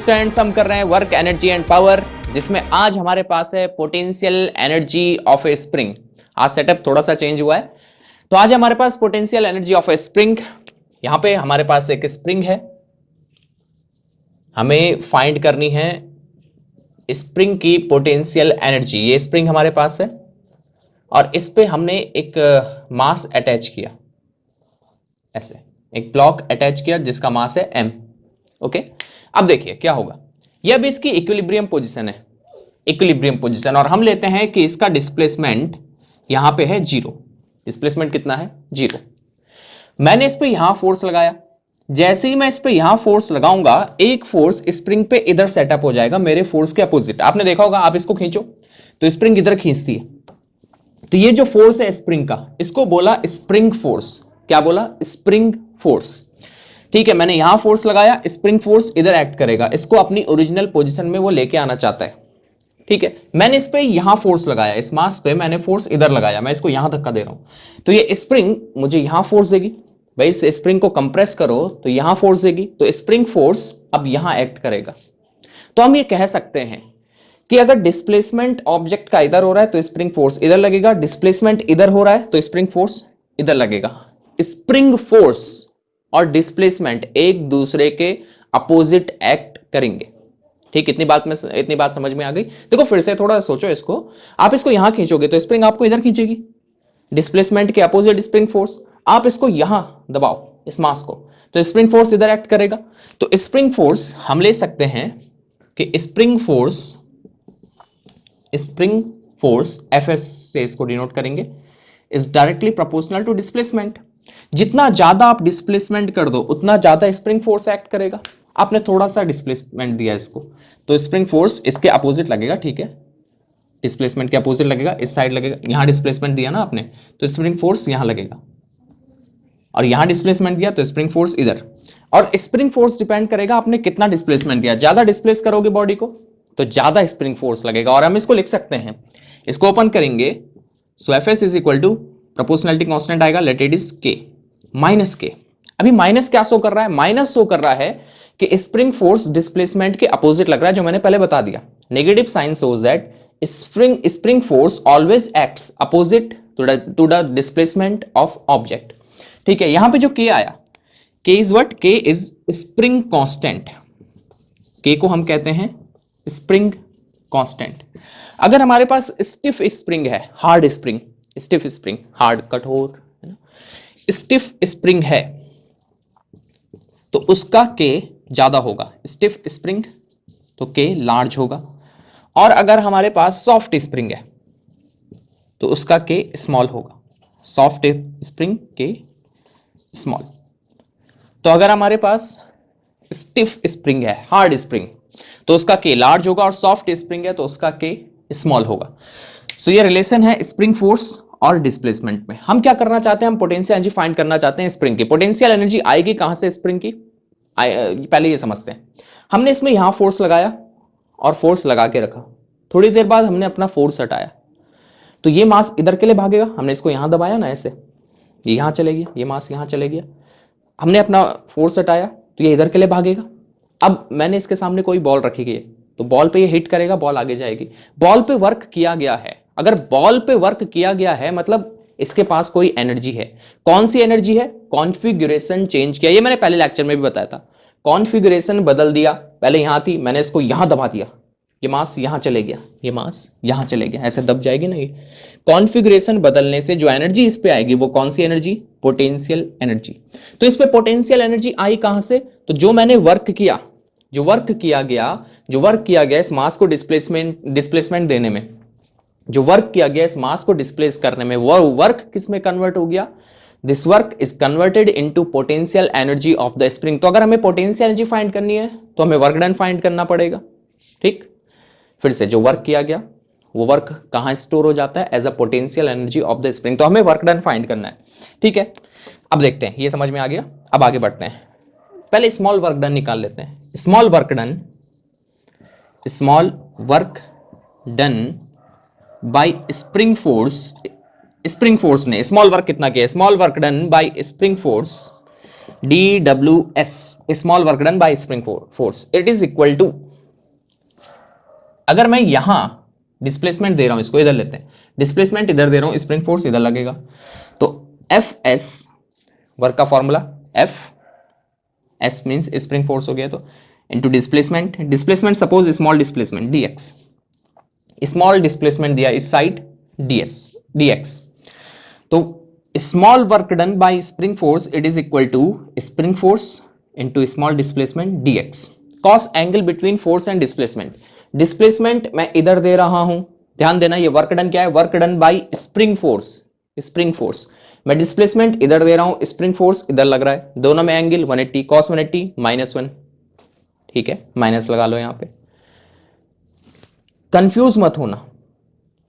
Students, हम कर रहे हैं वर्क एनर्जी एंड पावर, जिसमें आज हमारे पास है potential energy of a spring. आज सेटअप थोड़ा सा चेंज हुआ है, तो आज हमारे पास potential energy of a spring. यहां पे हमारे पास एक स्प्रिंग है, हमें फाइंड करनी है स्प्रिंग की पोटेंशियल एनर्जी। ये स्प्रिंग हमारे पास है और इस पे हमने एक मास अटैच किया, ऐसे एक ब्लॉक अटैच किया जिसका मास है m। ओके, अब देखिए क्या होगा। ये अब इसकी इक्विलिब्रियम पोजीशन है, इक्विलिब्रियम पोजीशन, और हम लेते हैं कि इसका डिस्प्लेसमेंट यहां पे है 0। डिस्प्लेसमेंट कितना है? 0। मैंने इस पे यहां फोर्स लगाया, जैसे ही मैं इस पे यहां फोर्स लगाऊंगा एक फोर्स स्प्रिंग पे इधर सेटअप हो जाएगा मेरे फोर्स के अपोजिट। आपने देखा होगा, आप इसको खींचो तो स्प्रिंग इधर खींचती है, तो ये जो फोर्स है स्प्रिंग का, इसको बोला स्प्रिंग फोर्स। क्या बोला? Spring force. ठीक है, मैंने यहां फोर्स लगाया, स्प्रिंग फोर्स इधर एक्ट करेगा, इसको अपनी ओरिजिनल पोजीशन में वो लेके आना चाहता है। ठीक है, मैंने इस पे यहां फोर्स लगाया, इस मास पे मैंने फोर्स इधर लगाया, मैं इसको यहां धक्का दे रहा हूं, तो ये स्प्रिंग मुझे यहां फोर्स देगी। भाई इस स्प्रिंग को कंप्रेस करो तो यहां फोर्स देगी, तो स्प्रिंग फोर्स अब यहां एक्ट करेगा। तो हम ये कह सकते हैं कि अगर डिस्प्लेसमेंट ऑब्जेक्ट का इधर हो रहा है तो स्प्रिंग फोर्स इधर लगेगा, डिस्प्लेसमेंट इधर हो रहा है तो स्प्रिंग फोर्स इधर लगेगा। स्प्रिंग फोर्स और डिस्प्लेसमेंट एक दूसरे के अपोजिट एक्ट करेंगे। ठीक, इतनी बात समझ में आ गई। देखो फिर से थोड़ा सोचो इसको, आप इसको यहां खींचोगे तो स्प्रिंग आपको इधर खींचेगी, डिस्प्लेसमेंट के अपोजिट स्प्रिंग फोर्स। आप इसको यहां दबाओ इस मास को, तो स्प्रिंग फोर्स इधर एक्ट करेगा। तो स्प्रिंग फोर्स हम ले सकते हैं कि स्प्रिंग फोर्स Fs से इसको डिनोट करेंगे, is directly proportional to displacement. जितना ज्यादा आप डिस्प्लेसमेंट कर दो उतना ज्यादा स्प्रिंग फोर्स एक्ट करेगा। आपने थोड़ा सा डिस्प्लेसमेंट दिया इसको, तो स्प्रिंग फोर्स इसके अपोजिट लगेगा। ठीक है, डिस्प्लेसमेंट के अपोजिट लगेगा, इस साइड लगेगा। यहां डिस्प्लेसमेंट दिया ना आपने, तो स्प्रिंग फोर्स यहां लगेगा, और यहां डिस्प्लेसमेंट दिया तो स्प्रिंग फोर्स इधर। और स्प्रिंग फोर्स डिपेंड करेगा आपने कितना डिस्प्लेसमेंट दिया। ज्यादा डिस्प्लेस करोगे बॉडी को तो ज्यादा स्प्रिंग फोर्स लगेगा। और हम इसको लिख सकते हैं, इसको ओपन करेंगे, so Fs is equal to proportionality constant आएगा, let it is K minus k. अभी माइनस क्या शो कर रहा है? माइनस शो कर रहा है कि स्प्रिंग फोर्स डिस्प्लेसमेंट के अपोजिट लग रहा है, जो मैंने पहले बता दिया। Negative sign shows that spring force always acts opposite to the displacement of object. ठीक है, यहां पे जो K आया, K is what? K is spring constant. K को हम कहते हैं स्प्रिंग कांस्टेंट। अगर हमारे पास स्टिफ स्प्रिंग है, hard spring, stiff spring, hard कठोर स्टिफ स्प्रिंग है, तो उसका K ज्यादा होगा। स्टिफ स्प्रिंग तो K लार्ज होगा। और अगर हमारे पास सॉफ्ट स्प्रिंग है तो उसका K स्मॉल होगा। Soft spring K small. तो अगर हमारे पास स्टिफ स्प्रिंग है, हार्ड स्प्रिंग, तो उसका K लार्ज होगा, और सॉफ्ट स्प्रिंग है तो उसका K स्मॉल होगा। सो ये रिलेशन है स्प्रिंग फोर्स और डिस्प्लेसमेंट में। हम क्या करना चाहते हैं? हम पोटेंशियल एनर्जी फाइंड करना चाहते हैं स्प्रिंग की। पोटेंशियल एनर्जी आएगी कहां से स्प्रिंग की? पहले ये समझते हैं। हमने इसमें यहां फोर्स लगाया और फोर्स लगा के रखा, थोड़ी देर बाद हमने अपना फोर्स हटाया, तो ये मास इधर के लिए भागेगा। हमने इसको यहां दबाया ना, ऐसे ये यहां चले गया, ये मास यहां चले गया। हमने अपना फोर्स हटाया तो ये इधर के लिए भागेगा। अब मैंने इसके सामने कोई बॉल रखी गई है, तो बॉल पे ये हिट करेगा, बॉल आगे जाएगी। बॉल पे वर्क किया गया है। अगर बॉल पे वर्क किया गया है मतलब इसके पास कोई एनर्जी है। कौन सी एनर्जी है? कॉन्फ़िगरेशन चेंज किया। ये मैंने पहले लेक्चर में भी बताया था, कॉन्फ़िगरेशन बदल दिया। पहले यहां थी, मैंने इसको यहां दबा दिया, ये मास यहां चले गया, ये मास यहां चले गया, ऐसे दब जाएगी ना। ये कॉन्फ़िगरेशन बदलने से जो एनर्जी इस पे आएगी वो कौन सी एनर्जी? Potential energy. तो इस पे पोटेंशियल एनर्जी आई कहां से? तो जो मैंने वर्क किया, जो वर्क किया गया इस मास को डिस्प्लेसमेंट देने में, जो वर्क किया गया इस मास को डिस्प्लेस करने में, वो वर्क किस में कन्वर्ट हो गया? This work is converted into potential energy of the spring. तो अगर हमें पोटेंशियल एनर्जी फाइंड करनी है तो हमें वर्क डन फाइंड करना पड़ेगा। ठीक, फिर से जो वर्क किया गया वो वर्क कहां स्टोर हो जाता है? As a potential energy of the spring. तो हमें वर्क डन फाइंड करना है। ठीक है, अब देखते हैं, ये समझ में आ गया। अब आगे बढ़ते हैं, पहले स्मॉल वर्क डन निकाल लेते हैं। Small work done by spring force ने स्मॉल वर्क कितना किया? Small work done by spring force DWS small work done by spring force it is equal to, अगर मैं यहां डिस्प्लेसमेंट दे रहा हूं, इसको इधर लेते हैं, डिस्प्लेसमेंट इधर दे रहा हूं, स्प्रिंग फोर्स इधर लगेगा, तो FS वर्क का formula, FS means spring force हो गया, तो into displacement, displacement suppose small displacement DX, small displacement दिया इस साइड DX, तो small work done by spring force it is equal to spring force into small displacement DX, cos angle between force and displacement, displacement मैं इधर दे रहा हूं, ध्यान देना ये वर्क डन क्या है, work done by spring force, spring force, मैं डिस्प्लेसमेंट इधर दे रहा हूं, स्प्रिंग फोर्स इधर लग रहा है, दोनों में एंगल 180, कॉस 180 -1, ठीक है, माइनस लगा लो यहां पे, कंफ्यूज मत होना,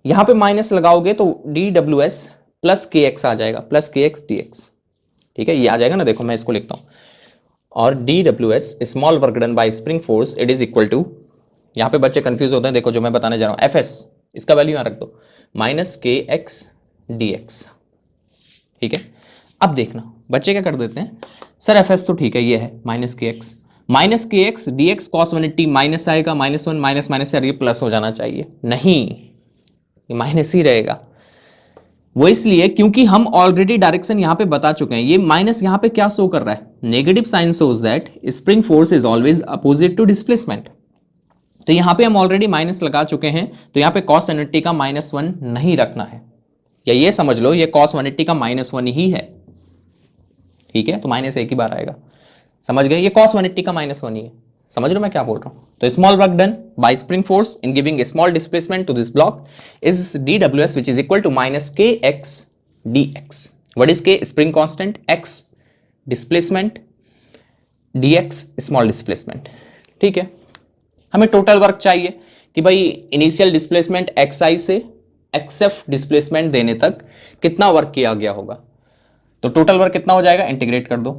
यहां पे माइनस लगाओगे तो DWS प्लस KX आ जाएगा, प्लस KX DX, ठीक है, ये आ जाएगा ना, देखो मैं इसको लिखता हूं, और DWS small work done by spring force it is equal to, यहां पे बच्चे कंफ्यूज होते हैं, देखो जो मैं बताने जा रहा हूं, FS इसका वैल्यू यहां रख दो, -KX DX, ठीक है। अब देखना बच्चे क्या कर देते हैं, सर FS तो ठीक है, ये है -KX DX cos 180, माइनस आएगा, -1 माइनस माइनस से, ये प्लस हो जाना चाहिए, नहीं ये माइनस ही रहेगा, वो इसलिए क्योंकि हम ऑलरेडी डायरेक्शन यहां पे बता चुके हैं, ये माइनस यहां पे क्या शो कर रहा है, negative sign shows that spring force is always opposite to displacement, तो यहां पे हम ऑलरेडी माइनस लगा चुके हैं, तो यहां पे cos 180 का -1 नहीं रखना है, या ये समझ लो ये cos 180 का -1 ही है, ठीक है, तो माइनस एक ही बार आएगा, समझ गए, ये cos 180 का -1 ही है, समझ लो मैं क्या बोल रहा हूं, तो small work done by spring force in giving a small displacement to this block is DWS which is equal to -KX DX, what is K, spring constant, X displacement, DX small displacement, ठीक है। हमें total work चाहिए कि भाई initial displacement XI से XF displacement देने तक कितना वर्क किया गया होगा, तो टोटल वर्क कितना हो जाएगा, इंटीग्रेट कर दो,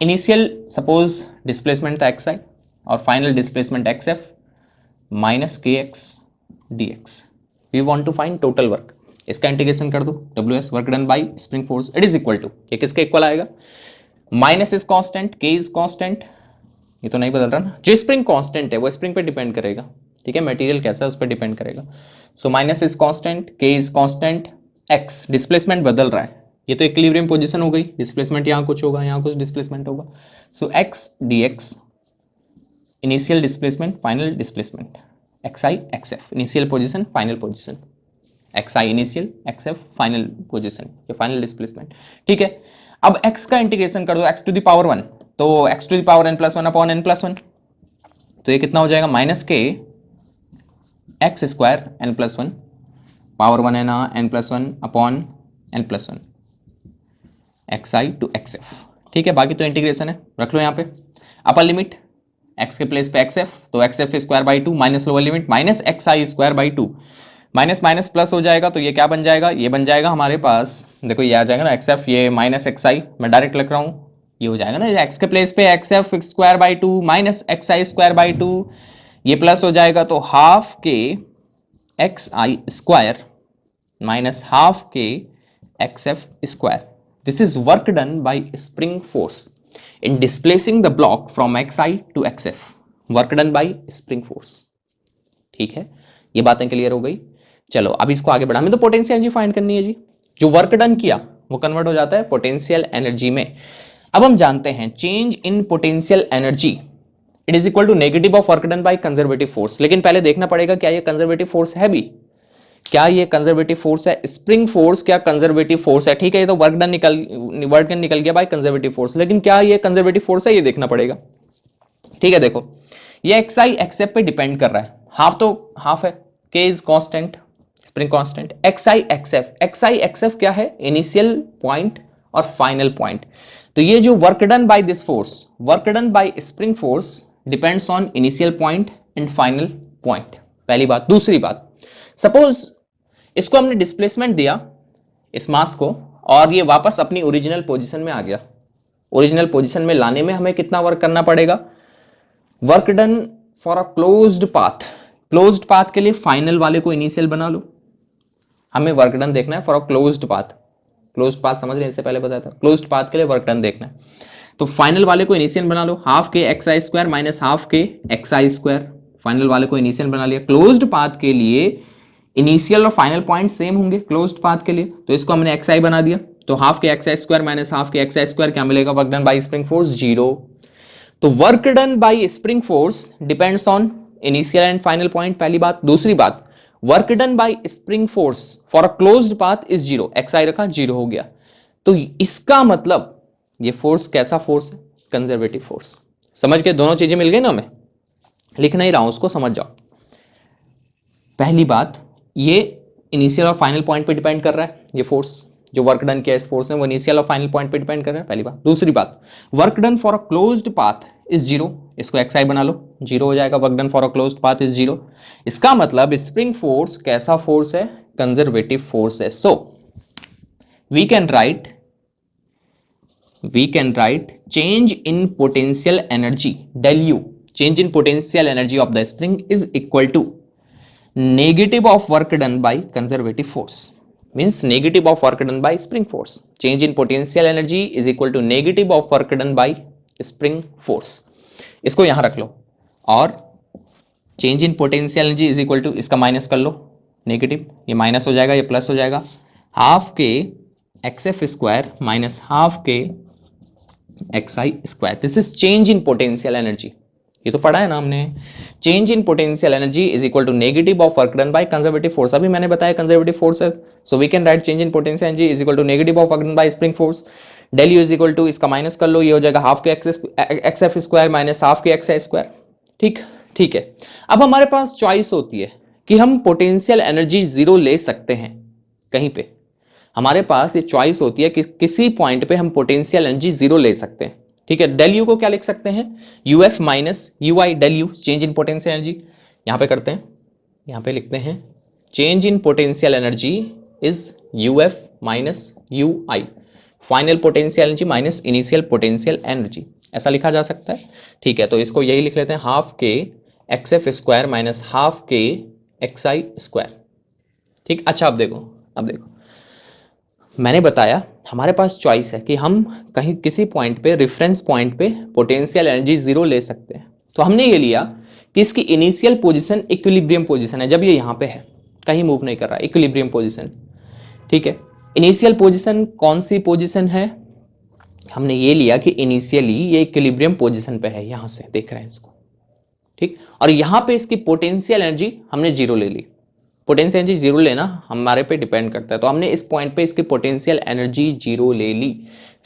इनिशियल सपोज डिस्प्लेसमेंट था XI और final displacement XF -KX DX, we want to find total work, इसका इंटीग्रेशन कर दो, WS work done by spring force it is equal to, ये किसके इक्वल आएगा, minus is constant, K is constant, ये तो नहीं बदल रहा ना, जो स्प्रिंग कांस्टेंट है वो स्प्रिंग पे डिपेंड करेगा, ठीक है, मटेरियल कैसा है उस पर डिपेंड करेगा, so minus is constant, K is constant, X displacement बदल रहा है, ये तो इक्विलिब्रियम पोजीशन हो गई, डिस्प्लेसमेंट यहाँ कुछ होगा, यहाँ कुछ डिस्प्लेसमेंट होगा, सो X DX initial displacement final displacement, XI XF initial position final position, XI initial XF final position, ये फाइनल डिस्प्लेसमेंट, ठीक है। अब X का इंटीग्रेशन कर दो, X टू द पावर 1, तो X to the power n+1 upon n+1, तो ये कितना हो जाएगा, -K X² n+1 पावर 1 है ना, n+1 upon n+1 XI to XF, ठीक है, बाकी तो इंटीग्रेशन है, रख लो यहाँ पे, अपर लिमिट x के प्लेस पे XF, तो XF²/2 minus lower limit -XI²/2, minus minus plus हो जाएगा, तो ये क्या बन जाएगा, ये बन जाएगा हमारे पास, देखो ये आ जाएगा ना XF, ये -XI, मैं डायरेक्ट लिख रहा हूँ, ये हो जाएगा ना, x के प्लेस पे XF²/2 -XI²/2, ये प्लस हो जाएगा, तो ½ XI² -½ XF², this is work done by spring force in displacing the block from XI to XF, work done by spring force, ठीक है, ये बातें क्लियर हो गई। चलो अब इसको आगे बढ़ा, हमें तो पोटेंशियल एनर्जी फाइंड करनी है जी, जो वर्क डन किया वो कन्वर्ट हो जाता है पोटेंशियल एनर्जी में। अब हम जानते हैं change in potential energy it is equal to negative of work done by conservative force, लेकिन पहले देखना पड़ेगा क्या ये कंजर्वेटिव फोर्स है भी, क्या ये कंजर्वेटिव फोर्स है, स्प्रिंग फोर्स क्या कंजर्वेटिव फोर्स है, ठीक है, ये तो वर्क डन निकल गया बाय कंजर्वेटिव फोर्स, लेकिन क्या ये कंजर्वेटिव फोर्स है, ये देखना पड़ेगा, ठीक है। देखो ये XI XF पे डिपेंड कर रहा है, हाफ तो हाफ है, K is constant, spring constant, XI XF क्या है, इनिशियल पॉइंट और फाइनल पॉइंट, तो ये जो work done by this force, work done by spring force depends on initial point and final point, पहली बात। दूसरी बात, सपोज इसको हमने डिस्प्लेसमेंट दिया इस मास को, और ये वापस अपनी ओरिजिनल पोजीशन में आ गया, ओरिजिनल पोजीशन में लाने में हमें कितना वर्क करना पड़ेगा, work done for a closed path, closed path के लिए फाइनल वाले को इनिशियल बना लो, हमें वर्क डन देखना है for a closed path, closed path समझ रहे हैं, इससे पहले बताया था, क्लोज्ड पाथ के लिए वर्क डन देखना है। तो फाइनल वाले को इनिशियल बना लो, half k x i square minus half k x i square, final वाले को इनिशियल बना लिया। क्लोज्ड पाथ के लिए इनिशियल और फाइनल पॉइंट सेम होंगे क्लोज्ड पाथ के लिए, तो इसको हमने एक्स आई बना दिया। तो half k x i square minus half k x i square क्या मिलेगा, work done by spring force 0। तो work done by spring force depends on initial and final point, पहली बात। दूसरी बात, work done by spring force for a closed path is 0, x i रखा 0 हो गया। तो इसका मतलब ये फोर्स कैसा फोर्स है, कंजर्वेटिव फोर्स। समझ के दोनों चीजें मिल गई ना, मैं लिख नहीं रहा हूं, उसको समझ जाओ। पहली बात, ये इनिशियल और फाइनल पॉइंट पे डिपेंड कर रहा है, ये फोर्स जो वर्क डन किया इस फोर्स ने वो इनिशियल और फाइनल पॉइंट पे डिपेंड कर रहा है, पहली बात। दूसरी बात, work done for a closed path is 0, इसको एक्स आई बना लो, 0 हो जाएगा, work done for a closed path is 0। इसका मतलब स्प्रिंग फोर्स कैसा फोर्स है, कंजर्वेटिव फोर्स है। So we can write change in potential energy del u, change in potential energy of the spring is equal to negative of work done by conservative force, means negative of work done by spring force. Change in potential energy is equal to negative of work done by spring force, इसको यहां रख लो। और change in potential energy is equal to, इसका minus कर लो, negative, ये minus हो जाएगा, ये प्लस हो जाएगा, half k x f square minus half k x i square, this is change in potential energy, ये तो पढ़ा है ना हमने। Change in potential energy is equal to negative of work done by conservative force, अभी मैंने बताया conservative force है, so we can write change in potential energy is equal to negative of work done by spring force, del u is equal to, इसका minus कर लो, ये हो जाएगा half k x f square minus half k x i square. ठीक है। अब हमारे पास choice होती है कि हम पोटेंशियल एनर्जी 0 ले सकते हैं, कहीं पे हमारे पास ये चॉइस होती है कि किसी पॉइंट पे हम पोटेंशियल एनर्जी 0 ले सकते हैं। ठीक है, डेल यू को क्या लिख सकते हैं, U F minus U I del U, change in potential energy. यहां पे करते हैं, यहां पे लिखते हैं change in potential energy is U F minus U I, final potential energy minus initial potential energy, ऐसा लिखा जा सकता है। ठीक है, तो इसको यही लिख लेते हैं, half k x f square minus half k x i square. ठीक, अच्छा अब देखो मैंने बताया हमारे पास चॉइस है कि हम कहीं किसी पॉइंट पे, रेफरेंस पॉइंट पे पोटेंशियल एनर्जी 0 ले सकते हैं। तो हमने ये लिया कि इसकी इनिशियल पोजीशन इक्विलिब्रियम पोजीशन है, जब ये यहाँ पे है, कहीं मूव नहीं कर रहा, इक्विलिब्रियम पोजीशन। ठीक है, इनिशियल पोजीशन कौन सी पोजीशन है, हमने ये लिया कि इनिशियली ये इक्विलिब्रियम पोजीशन पे है, यहां से देख रहे हैं इसको। ठीक, और यहां पे इसकी पोटेंशियल एनर्जी हमने 0 ले ली। पोटेंशियल एनर्जी 0 लेना हमारे पे डिपेंड करता है, तो हमने इस पॉइंट पे इसकी पोटेंशियल एनर्जी 0 ले ली।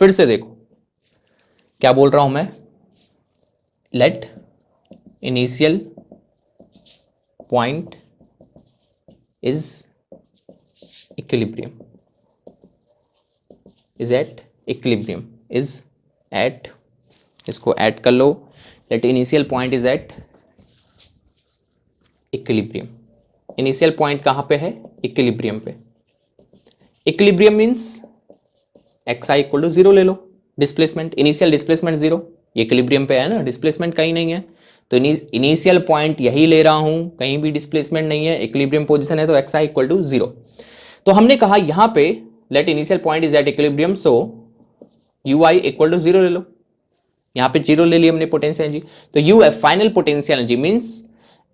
फिर से देखो क्या बोल रहा हूं मैं, let initial point is equilibrium, is at equilibrium, is at, इसको ऐड कर लो, let initial point is at equilibrium. Initial point कहां पे है, इक्विलिब्रियम पे। Equilibrium means x I equal to 0 ले लो, डिस्प्लेसमेंट, इनिशियल डिस्प्लेसमेंट 0, इक्विलिब्रियम पे है ना, डिस्प्लेसमेंट कहीं नहीं है, तो इनिशियल पॉइंट यही ले रहा हूं, कहीं भी डिस्प्लेसमेंट नहीं है, इक्विलिब्रियम पोजीशन है, तो एक्स आई इक्वल टू 0। तो हमने कहा यहां पे let initial point is at equilibrium, so U I equal to 0 ले लो, यहां पे 0 ले लिया हमने पोटेंशियल एनर्जी। तो U F final potential energy means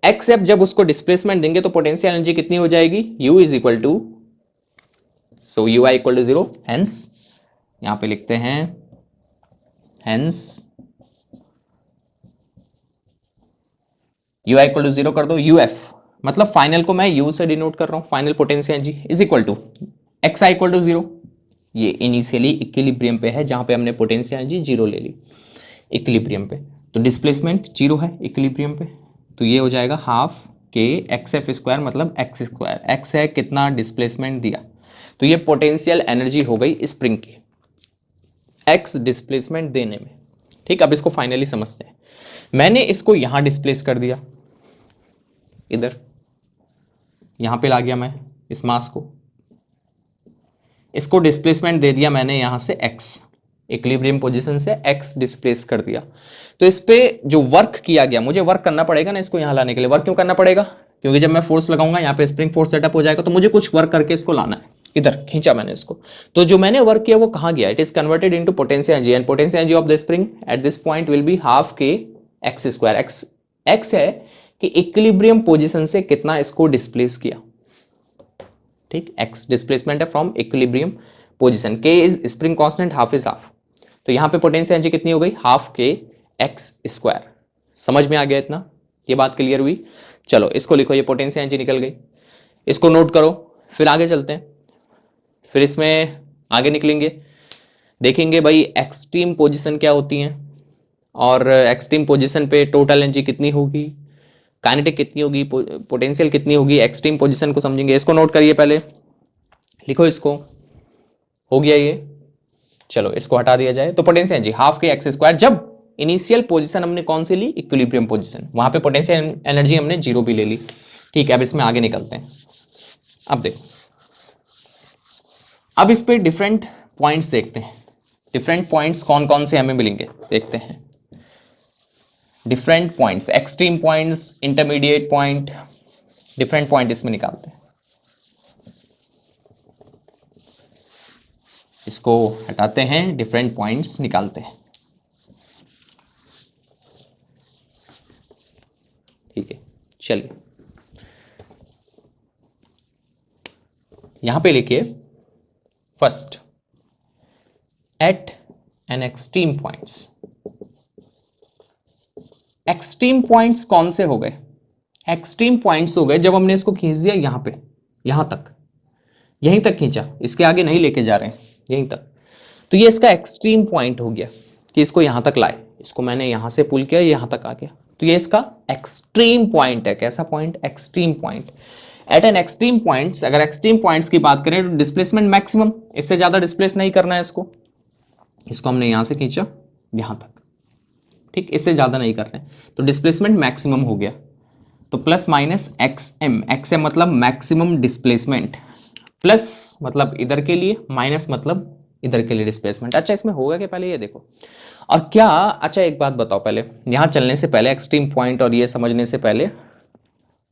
X F, जब उसको डिस्प्लेसमेंट देंगे तो पोटेंशियल एनर्जी कितनी हो जाएगी, u is equal to, so U I equal to 0, hence यहां पे लिखते हैं, hence U I equal to 0 कर दो, यू एफ मतलब फाइनल को मैं u से डिनोट कर रहा हूं, final potential energy is equal to X I equal to 0, ये इनिशियली इक्विलिब्रियम पे है जहां पे हमने पोटेंशियल एनर्जी 0 ले ली इक्विलिब्रियम पे, तो डिस्प्लेसमेंट 0 है इक्विलिब्रियम पे, तो ये हो जाएगा half k x f square, मतलब एक्स स्क्वायर, एक्स है कितना डिस्प्लेसमेंट दिया, तो ये पोटेंशियल एनर्जी हो गई स्प्रिंग की, एक्स डिस्प्लेसमेंट देने में। ठीक, अब इसको फाइनली समझते हैं। मैंने इसको यहां डिस्प्लेस कर दिया, इधर यहां पे ला गया मैं इस मास को, इसको डिस्प्लेसमेंट दे दिया मैंने यहां से एक्स, इक्विलिब्रियम पोजीशन से एक्स डिस्प्लेस कर दिया। तो इस पे जो वर्क किया गया, मुझे वर्क करना पड़ेगा ना इसको यहां लाने के लिए। वर्क क्यों करना पड़ेगा, क्योंकि जब मैं फोर्स लगाऊंगा यहाँ पे स्प्रिंग फोर्स सेटअप हो जाएगा, तो मुझे कुछ वर्क करके इसको लाना है, इधर खींचा मैंने इसको, तो जो मैंने वर्क किया वो कहाँ गया, it is converted into potential energy and potential energy of the spring at this point will be half k x square. X है कि इक्विलिब्रियम पोजीशन से कितना इसको डिस्प्लेस किया, ठीक, एक्स डिस्प्लेसमेंट है फ्रॉम इक्विलिब्रियम पोजीशन, के is spring constant, half is half, तो यहां पे पोटेंशियल एनर्जी कितनी हो गई, हाफ के एक्स स्क्वायर। समझ में आ गया इतना, ये बात क्लियर हुई। चलो इसको लिखो, ये पोटेंशियल एनर्जी निकल गई, इसको नोट करो, फिर आगे चलते हैं, फिर इसमें आगे निकलेंगे, देखेंगे भाई एक्सट्रीम पोजीशन क्या होती हैं, और एक्सट्रीम पोजीशन पे टोटल एनर्जी कितनी होगी, काइनेटिक कितनी होगी, पोटेंशियल कितनी होगी, एक्सट्रीम पोजीशन को समझेंगे। इसको नोट करिए, पहले लिखो इसको, हो गया ये, चलो इसको हटा दिया जाए। तो potential energy half k x square, जब इनिशियल पोजीशन हमने कौन सी ली, इक्विलिब्रियम पोजीशन, वहां पे पोटेंशियल एनर्जी हमने जीरो भी ले ली, ठीक है। अब इसमें आगे निकलते हैं, अब देखो, अब इस पे डिफरेंट पॉइंट्स देखते हैं, डिफरेंट पॉइंट्स कौन कौन से हमें मिलेंगे देखते हैं, different points, extreme points, intermediate point, different point इसमें निकालते हैं। इसको हटाते हैं, डिफरेंट पॉइंट्स निकालते हैं, ठीक है। चलिए यहां पे लिखिए, first at an extreme points. Extreme points कौन से हो गए, एक्सट्रीम पॉइंट्स हो गए जब हमने इसको खींच दिया यहां पे, यहां तक, यहीं तक खींचा, इसके आगे नहीं लेके जा रहे हैं, यहीं तक, तो ये इसका एक्सट्रीम पॉइंट हो गया कि इसको यहां तक लाए, इसको मैंने यहां से पुल किया, यहां तक आ गया, तो ये इसका एक्सट्रीम पॉइंट है। कैसा point, extreme point. At an extreme points, अगर एक्सट्रीम पॉइंट्स की बात करें तो डिस्प्लेसमेंट मैक्सिमम, इससे ज्यादा डिस्प्लेस नहीं करना है इसको, इसको हमने यहां से खींचा यहां तक, ठीक, इससे ज्यादा नहीं कर रहे हैं, तो डिस्प्लेसमेंट मैक्सिमम हो गया, तो plus minus X M, x M मतलब मैक्सिमम डिस्प्लेसमेंट, प्लस मतलब इधर के लिए, माइनस मतलब इधर के लिए डिस्प्लेसमेंट। अच्छा इसमें होगा क्या, पहले ये देखो, और क्या, अच्छा एक बात बताओ, पहले यहां चलने से पहले, एक्सट्रीम पॉइंट और ये समझने से पहले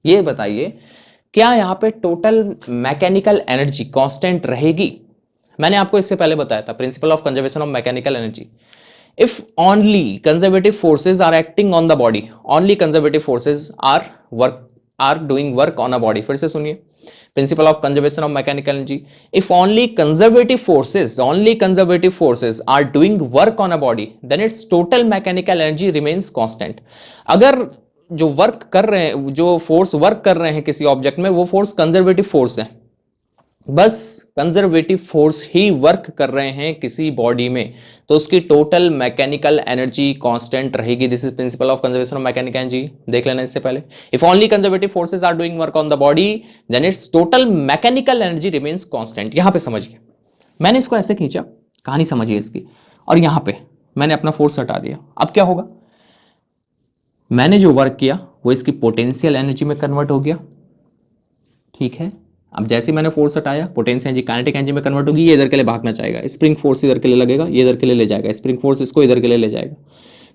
ये बताइए, क्या यहां पे टोटल मैकेनिकल एनर्जी कांस्टेंट रहेगी? मैंने आपको इससे पहले बताया था, principal of conservation of mechanical energy, if only conservative forces are acting on the body, only conservative forces are doing work on a body। फिर से सुनिए, principle of conservation of mechanical energy, if only conservative forces are doing work on a body, then its total mechanical energy remains constant। अगर जो work कर रहे हैं, जो force work कर रहे हैं किसी ऑब्जेक्ट में, वो फोर्स कंजर्वेटिव फोर्स है, बस कंजर्वेटिव फोर्स ही वर्क कर रहे हैं किसी बॉडी में, तो उसकी टोटल मैकेनिकल एनर्जी कांस्टेंट रहेगी। This is principle of conservation of mechanical energy, देख लेना इससे पहले। If only conservative forces are doing work on the body, then its total mechanical energy remains constant. यहां पे समझिए, मैंने इसको ऐसे खींचा, कहानी समझिए इसकी, और यहां पे मैंने अपना फोर्स हटा दिया, अब क्या होगा, मैंने जो वर्क किया वो इसकी पोटेंशियल एनर्जी में कन्वर्ट हो गया, ठीक है। अब जैसे मैंने फोर्स हटाया, पोटेंशियल एनर्जी काइनेटिक एनर्जी में कन्वर्ट होगी, ये इधर के लिए भागना चाहेगा, स्प्रिंग फोर्स इधर के लिए लगेगा, ये इधर के लिए ले जाएगा, स्प्रिंग फोर्स इसको इधर के लिए ले जाएगा,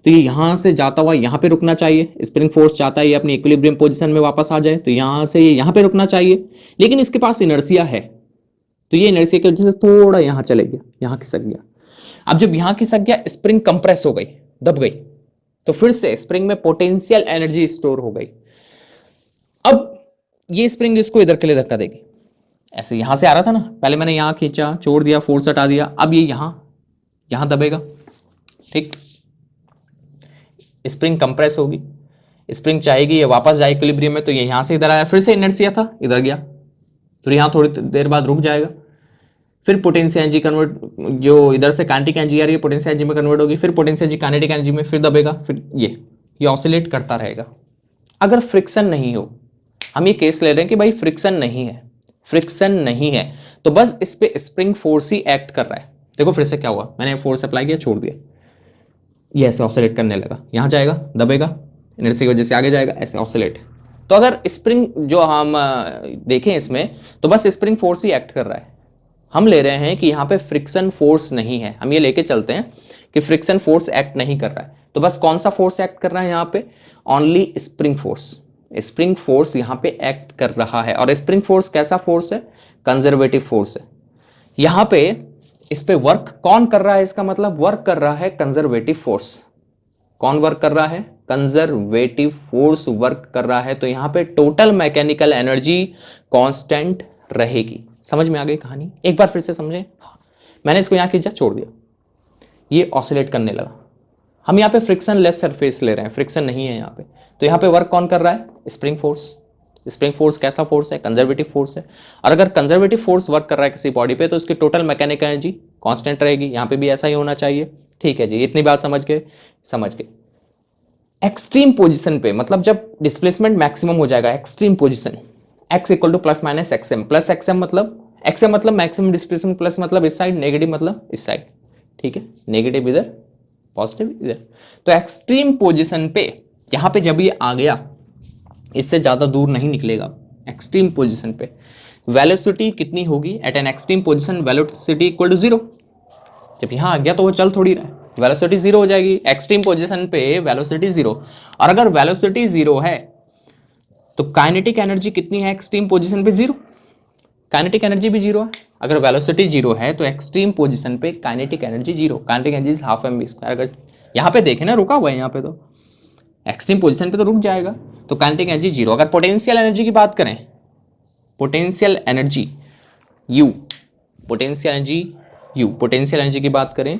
तो ये यहां से जाता हुआ यहां पे रुकना चाहिए, स्प्रिंग फोर्स चाहता है ये अपनी इक्विलिब्रियम पोजीशन में वापस आ जाए, तो यहां से ये यहां पे रुकना चाहिए, लेकिन इसके पास इनर्शिया है, तो ये इनर्शिया की वजह से थोड़ा यहां चले गया, यहां खिसक गया। अब जब यहां खिसक गया, स्प्रिंग कंप्रेस हो गई, दब गई, तो फिर से स्प्रिंग में पोटेंशियल एनर्जी स्टोर हो गई। अब ये स्प्रिंग इसको इधर के लिए धक्का देगी, ऐसे यहां से आ रहा था ना, पहले मैंने यहां खींचा, छोड़ दिया, फोर्स हटा दिया, अब ये यहां दबेगा, ठीक, स्प्रिंग कंप्रेस होगी, स्प्रिंग चाहेगी ये वापस जाए इक्विलिब्रियम में, तो ये यहां से इधर आया, फिर से इनर्शिया था, इधर गया, फिर यहां थोड़ी देर बाद रुक जाएगा, फिर पोटेंशियल एनर्जी कन्वर्ट, जो इधर से काइनेटिक एनर्जी आ रही है पोटेंशियल एनर्जी में कन्वर्ट होगी, फिर पोटेंशियल एनर्जी काइनेटिक एनर्जी में, फिर दबेगा, फिर ये ऑसिलेट करता रहेगा। अगर फ्रिक्शन नहीं हो, हम ये केस ले रहे हैं कि भाई फ्रिक्शन नहीं है, फ्रिक्शन नहीं है, तो बस इस पे स्प्रिंग फोर्स ही एक्ट कर रहा है। देखो फिर से क्या हुआ, मैंने फोर्स अप्लाई किया, छोड़ दिया, ये ऐसे ऑसिलेट करने लगा, यहां जाएगा, दबेगा, इनर्शिया की वजह से आगे जाएगा, ऐसे ऑसिलेट। तो अगर स्प्रिंग जो हम देखें इसमें, तो बस स्प्रिंग फोर्स ही एक्ट कर रहा है, हम ले रहे हैं कि यहाँ पे फ्रिक्शन फोर्स नहीं है, हम ये लेके चलते हैं कि फ्रिक्शन फोर्स एक्ट नहीं कर रहा है, तो बस कौन सा फोर्स एक्ट कर रहा है यहाँ पे, only spring force. Spring force यहाँ पे एक्ट कर रहा है, और स्प्रिंग फोर्स कैसा फोर्स है, कंजर्वेटिव फोर्स है, यहां पे इस पे वर्क कौन कर रहा है, इसका मतलब वर्क कर रहा है कंजर्वेटिव फोर्स। कौन वर्क कर रहा है? कंजर्वेटिव फोर्स वर्क कर रहा है। तो यहां पे टोटल मैकेनिकल एनर्जी कांस्टेंट रहेगी। समझ में आ गई कहानी? एक बार फिर से समझें। मैंने इसको यहां खींचा, छोड़ दिया, ये ऑसिलेट करने लगा। हम यहाँ पे फ्रिक्शन लेस सरफेस ले रहे हैं, फ्रिक्शन नहीं है यहाँ पे। तो यहाँ पे वर्क कौन कर रहा है? Spring force. स्प्रिंग फोर्स कैसा फोर्स है? कंजर्वेटिव फोर्स है। और अगर कंजर्वेटिव फोर्स वर्क कर रहा है किसी बॉडी पे तो उसकी टोटल मैकेनिकल एनर्जी कांस्टेंट रहेगी। यहाँ पे भी ऐसा ही होना चाहिए। ठीक है जी, इतनी बात समझ गए? समझ गए। एक्सट्रीम पोजिशन पे, मतलब जब डिस्प्लेसमेंट मैक्सिमम हो जाएगा, extreme position, x equal two plus minus XM, plus XM मतलब एक्सएम मतलब मैक्सिमम डिस्प्लेसमेंट, प्लस मतलब इस साइड, नेगेटिव मतलब इस साइड। ठीक है, नेगेटिव इधर, पॉजिटिव इधर। तो एक्सट्रीम पोजीशन पे यहां पे जब ये आ गया, इससे ज्यादा दूर नहीं निकलेगा। एक्सट्रीम पोजीशन पे वेलोसिटी कितनी होगी? At an extreme position velocity equal to 0। जब यहां आ गया तो वो चल थोड़ी रहा है, वेलोसिटी 0 हो जाएगी। एक्सट्रीम पोजीशन पे वेलोसिटी 0। और अगर वेलोसिटी 0 है तो काइनेटिक एनर्जी कितनी है एक्सट्रीम पोजीशन पे? 0। काइनेटिक एनर्जी भी 0 है। अगर वेलोसिटी 0 है तो एक्सट्रीम पोजीशन पे kinetic energy 0। Kinetic energy is half mv square. अगर यहाँ पे देखें ना, रुका हुआ है यहाँ पे, तो एक्सट्रीम पोजीशन पे तो रुक जाएगा। तो काइनेटिक एनर्जी 0। अगर पोटेंशियल एनर्जी की बात करें, potential energy U, potential energy U, potential energy की बात करें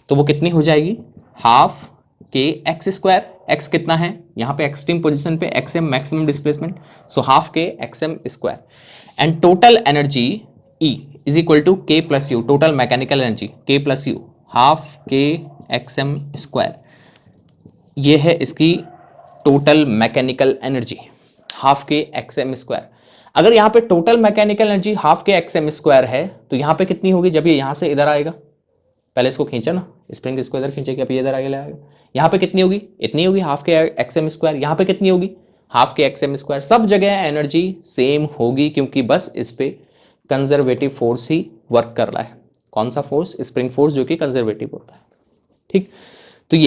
तो वो कितनी हो जाएगी? Half k x square. X कितना है यहाँ पे एक्सट्रीम पोजीशन पे? X m maximum displacement, so half के XM square. And total energy E is equal to k plus u, total mechanical energy k plus u, half के XM square. ये है इसकी टोटल मैकेनिकल एनर्जी, हाफ के XM square. अगर यहाँ पे total mechanical energy half के XM square है तो यहाँ पे कितनी होगी जब ये यहाँ से इधर आएगा? पहले इसको खींचा ना, स्प्रिंग इसको इधर खींचेगी, अब ये इधर आगे लाएगा। यहाँ पे कितनी होगी? इतनी होगी, हाफ के एक्सएम स्क्वायर। यहाँ पे कितनी होगी? हाफ के एक्सएम स्क्वायर। सब जगह एनर्जी सेम होगी क्योंकि बस इस पे कंजर्वेटिव फोर्स ही वर्क कर रहा है। कौन सा फोर्स? स्प्रिंग फोर्स, जो कि कंजर्वेटिव होता है। ठीक, तो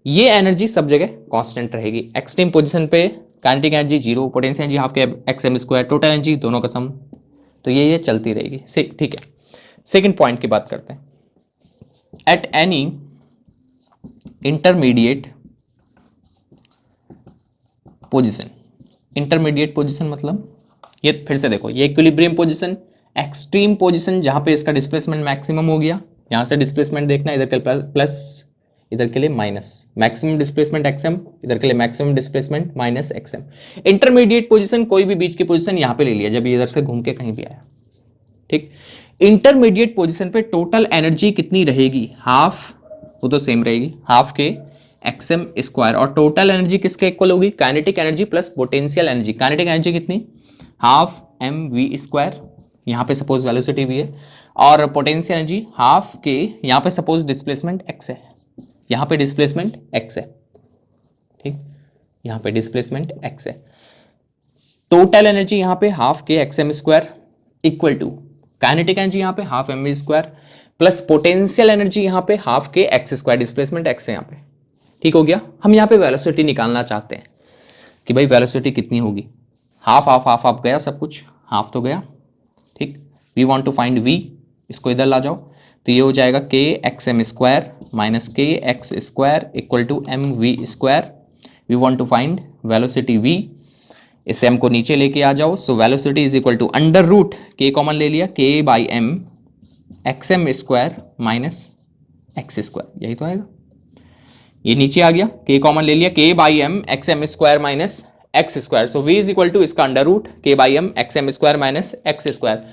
ये एनर्जी सब जगह कांस्टेंट रहेगी। एक्सट्रीम पोजीशन पे kinetic energy 0, potential energy half के एक्सएम स्क्वायर, टोटल एनर्जी दोनों का सम। तो ये चलती रहेगी। ठीक है, सेकंड पॉइंट की बात करते हैं। At any intermediate position, intermediate position मतलब ये फिर से देखो, ये इक्विलिब्रियम पोजीशन, एक्सट्रीम पोजीशन जहां पे इसका डिस्प्लेसमेंट मैक्सिमम हो गया। यहां से डिस्प्लेसमेंट देखना, इधर के प्लस, इधर के लिए माइनस, मैक्सिमम डिस्प्लेसमेंट एक्सएम, इधर के लिए maximum displacement minus XM. Intermediate position कोई भी बीच की पोजीशन यहां पे ले लिया जब ये इधर से घूम के कहीं भी आया। ठीक, इंटरमीडिएट पोजीशन पे टोटल एनर्जी कितनी रहेगी? हाफ, वो तो सेम रहेगी, हाफ के एक्सएम स्क्वायर। और टोटल एनर्जी किसके इक्वल होगी? Kinetic energy plus potential energy. Kinetic energy कितनी? हाफ एम वी स्क्वायर, यहाँ पे सपोज वेलोसिटी भी है, और पोटेंशियल एनर्जी हाफ के, यहाँ पे सपोज डिस्प्लेसमेंट एक्स है, यहाँ पे डिस्प्लेसमेंट एक्स है। ठीक, यहाँ पे डिस्प्लेसमेंट एक्स है। टोटल एनर्जी यहाँ पे हाफ के XM square equal to kinetic energy यहाँ पे half M we square plus potential energy यहाँ पे half k x square, displacement X है यहाँ पे। ठीक हो गया। हम यहाँ पे वेलोसिटी निकालना चाहते हैं कि भाई वेलोसिटी कितनी होगी। हाफ हाफ हाफ हाफ गया, सब कुछ हाफ तो गया। ठीक, we want to find v, इसको इधर ला जाओ, तो ये हो जाएगा k x m square minus k x square equal to m we square. We want to find velocity v, इस m को नीचे लेके आ जाओ। So velocity is equal to under root k common ले लिया, k by m x m square minus x square, यही तो आएगा। ये नीचे आ गया, के कॉमन ले लिया, k by m x m square minus x square. So v is equal to इसका under root k by m x m square minus x square.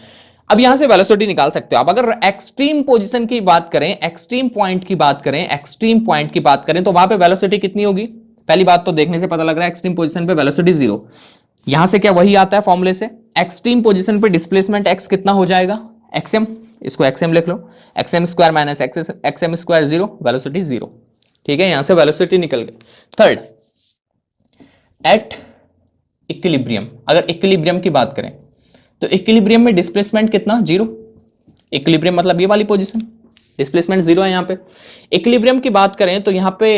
अब यहां से वेलोसिटी निकाल सकते हो आप। अगर एक्सट्रीम पोजीशन की बात करें, एक्सट्रीम पॉइंट की बात करें, एक्सट्रीम पॉइंट की बात करें तो वहां पे वेलोसिटी कितनी होगी? पहली बात तो देखने से पता लग रहा है एक्सट्रीम पोजीशन पे वेलोसिटी 0। यहां से क्या वही आता है फॉर्मूले से, एक्सट्रीम पोजीशन पे डिस्प्लेसमेंट x कितना हो जाएगा? एक्सएम, इसको एक्सएम लिख लो, x m square minus x m square 0, velocity 0। ठीक है, यहां से वेलोसिटी निकल गई। थर्ड, एट इक्विलिब्रियम, अगर इक्विलिब्रियम की बात करें तो इक्विलिब्रियम में डिस्प्लेसमेंट कितना? 0। इक्विलिब्रियम मतलब ये वाली पोजीशन, डिस्प्लेसमेंट 0 है यहाँ पे। इक्विलिब्रियम की बात करें तो यहाँ पे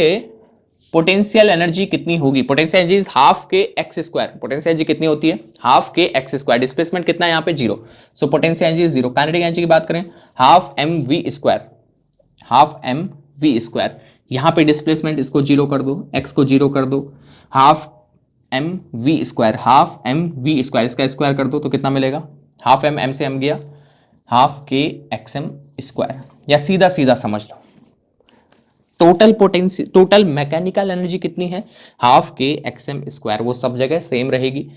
पोटेंशियल एनर्जी कितनी होगी, potential energy is half k x square, potential energy कितनी होती है, half k x square, displacement कितना है यहाँ पे 0, so potential energy 0। Kinetic energy की बात करें half M we square, half M we square, यहाँ पे डिस्प्लेसमेंट इसको 0 कर दो, एक्स को 0 कर दो, half M we square, half M we square, इसका स्क्वायर कर दो तो कितना मिलेगा, हाफ एम, एम से एम गया, half k x m square, या सीधा सीधा समझ लो total potential, total mechanical energy कितनी है, half k x m square, वो सब जगह सेम रहेगी।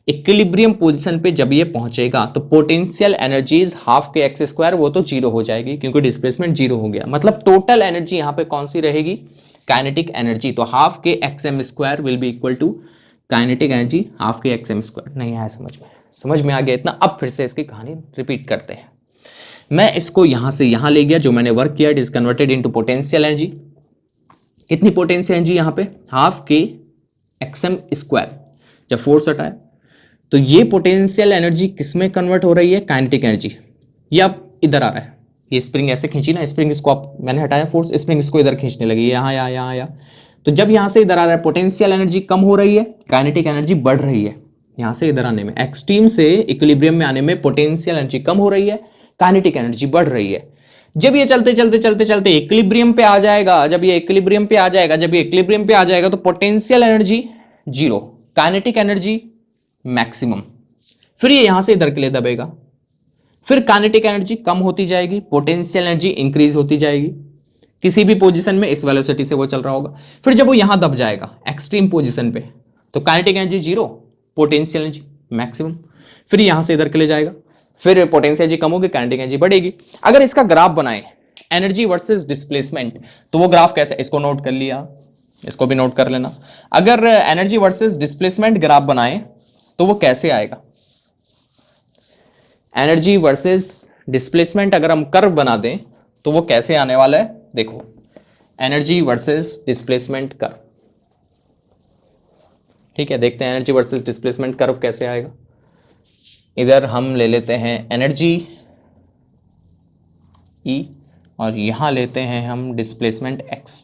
इक्विलिब्रियम पोजीशन पे जब ये पहुंचेगा तो potential energy is half k x square, वो तो 0 हो जाएगी क्योंकि डिस्प्लेसमेंट 0 हो गया, मतलब टोटल एनर्जी यहाँ पे कौन सी रहेगी, काइनेटिक एनर्जी, तो half k x m square will be equal to kinetic energy half k x m square. नहीं आया समझ में आ गया इतना। अब फिर से इसकी कहानी रिपीट करते हैं। मैं इसको यहां से यहां ले गया, जो मैंने वर्क किया it is converted into potential energy. कितनी पोटेंशियल एनर्जी यहाँ पे, हाफ के एक्सएम स्क्वायर, जब फोर्स हटाए तो ये पोटेंशियल एनर्जी किसमें कन्वर्ट हो रही है, काइनेटिक एनर्जी। ये अब इधर आ रहा है, ये स्प्रिंग ऐसे खींची ना, स्प्रिंग इसको आप मैंने हटाया फोर्स, स्प्रिंग इसको इधर खींचने लगी, यहाँ, तो जब यहां से इधर आ रहा है पोटेंशियल एनर्जी कम हो रही है, काइनेटिक एनर्जी बढ़ रही है। यहां से इधर आने में, एक्सट्रीम से इक्विलिब्रियम में आने में पोटेंशियल एनर्जी कम हो रही है, काइनेटिक एनर्जी बढ़ रही है। जब ये चलते इक्विलिब्रियम पे आ जाएगा, जब ये इक्विलिब्रियम पे आ जाएगा तो potential energy 0, kinetic energy maximum, फिर ये यहां से इधर के लिए दबेगा, फिर काइनेटिक एनर्जी कम होती जाएगी, पोटेंशियल एनर्जी इंक्रीज होती जाएगी किसी भी पोजीशन में, इस वेलोसिटी से वो चल रहा होगा। फिर जब वो यहां दब जाएगा एक्सट्रीम पोजीशन पे, तो kinetic energy 0, potential energy maximum, फिर यहां से इधर के लिए जाएगा, फिर पोटेंशियल एनर्जी कम होगी, काइनेटिक एनर्जी बढ़ेगी। अगर इसका ग्राफ बनाए एनर्जी वर्सेस डिस्प्लेसमेंट, तो वो ग्राफ कैसे, इसको नोट कर लिया, इसको भी नोट कर लेना। अगर एनर्जी वर्सेस डिस्प्लेसमेंट ग्राफ बनाए तो वो कैसे आएगा, एनर्जी वर्सेस डिस्प्लेसमेंट अगर हम कर्व बना दें तो वो कैसे आने वाला है, देखो एनर्जी वर्सेस डिस्प्लेसमेंट कर्व, ठीक है, देखते हैं एनर्जी वर्सेस डिस्प्लेसमेंट कर्व कैसे आएगा। इधर हम ले लेते हैं एनर्जी E और यहां लेते हैं हम डिस्प्लेसमेंट x,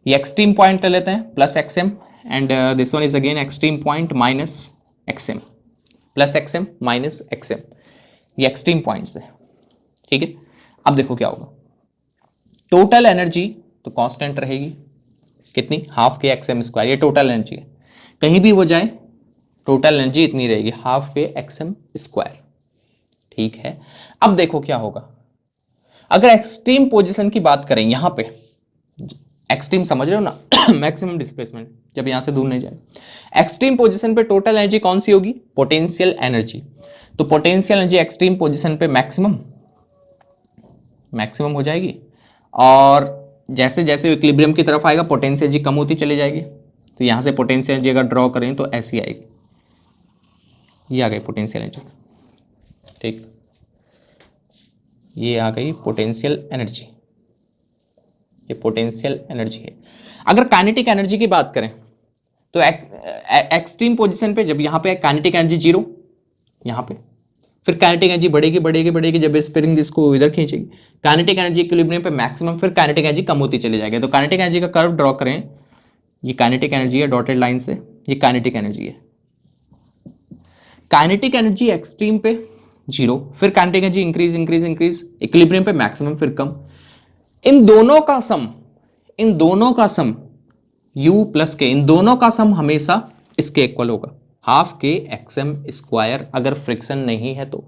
ये एक्सट्रीम पॉइंट ले लेते हैं plus xm and this one is again extreme point minus xm, plus xm minus xm, ये एक्सट्रीम पॉइंट्स है, ठीक है। अब देखो क्या होगा, टोटल एनर्जी तो कांस्टेंट रहेगी, कितनी, half k x m square, ये टोटल एनर्जी है, कहीं भी वो जाए टोटल एनर्जी इतनी रहेगी, half k x m square, ठीक है। अब देखो क्या होगा, अगर एक्सट्रीम पोजीशन की बात करें, यहां पे एक्सट्रीम समझ रहे हो ना, मैक्सिमम डिस्प्लेसमेंट, जब यहां से दूर नहीं जाए, एक्सट्रीम पोजीशन पे टोटल एनर्जी कौन सी होगी, पोटेंशियल एनर्जी, तो पोटेंशियल एनर्जी एक्सट्रीम पोजीशन पे मैक्सिमम हो जाएगी, और जैसे जैसे इक्विलिब्रियम की तरफ आएगा पोटेंशियल एनर्जी कम होती चली जाएगी। तो यहां से पोटेंशियल एनर्जी अगर ड्रॉ करें तो ऐसी आएगी, ये आ गई पोटेंशियल एनर्जी, ठीक, ये आ गई पोटेंशियल एनर्जी, ये पोटेंशियल एनर्जी है। अगर काइनेटिक एनर्जी की बात करें तो एक्सट्रीम पोजीशन पे जब यहाँ पे काइनेटिक एनर्जी 0, यहाँ पे फिर काइनेटिक एनर्जी बढ़ेगी, जब स्प्रिंग इसको इधर खींचेगी, काइनेटिक एनर्जी इक्विलिब्रियम पे मैक्सिमम, फिर काइनेटिक एनर्जी कम होती चली जाएगी। तो काइनेटिक एनर्जी का कर्व ड्रॉ करें, ये काइनेटिक एनर्जी है डॉटेड लाइन से, ये काइनेटिक एनर्जी है, काइनेटिक एनर्जी एक्सट्रीम पे 0, फिर काइनेटिक एनर्जी इंक्रीज, इक्विलिब्रियम पे मैक्सिमम, फिर कम, इन दोनों का सम u प्लस के, इन दोनों का सम हमेशा इसके इक्वल होगा, हाफ के एक्सएम स्क्वायर। अगर फ्रिक्शन नहीं है तो,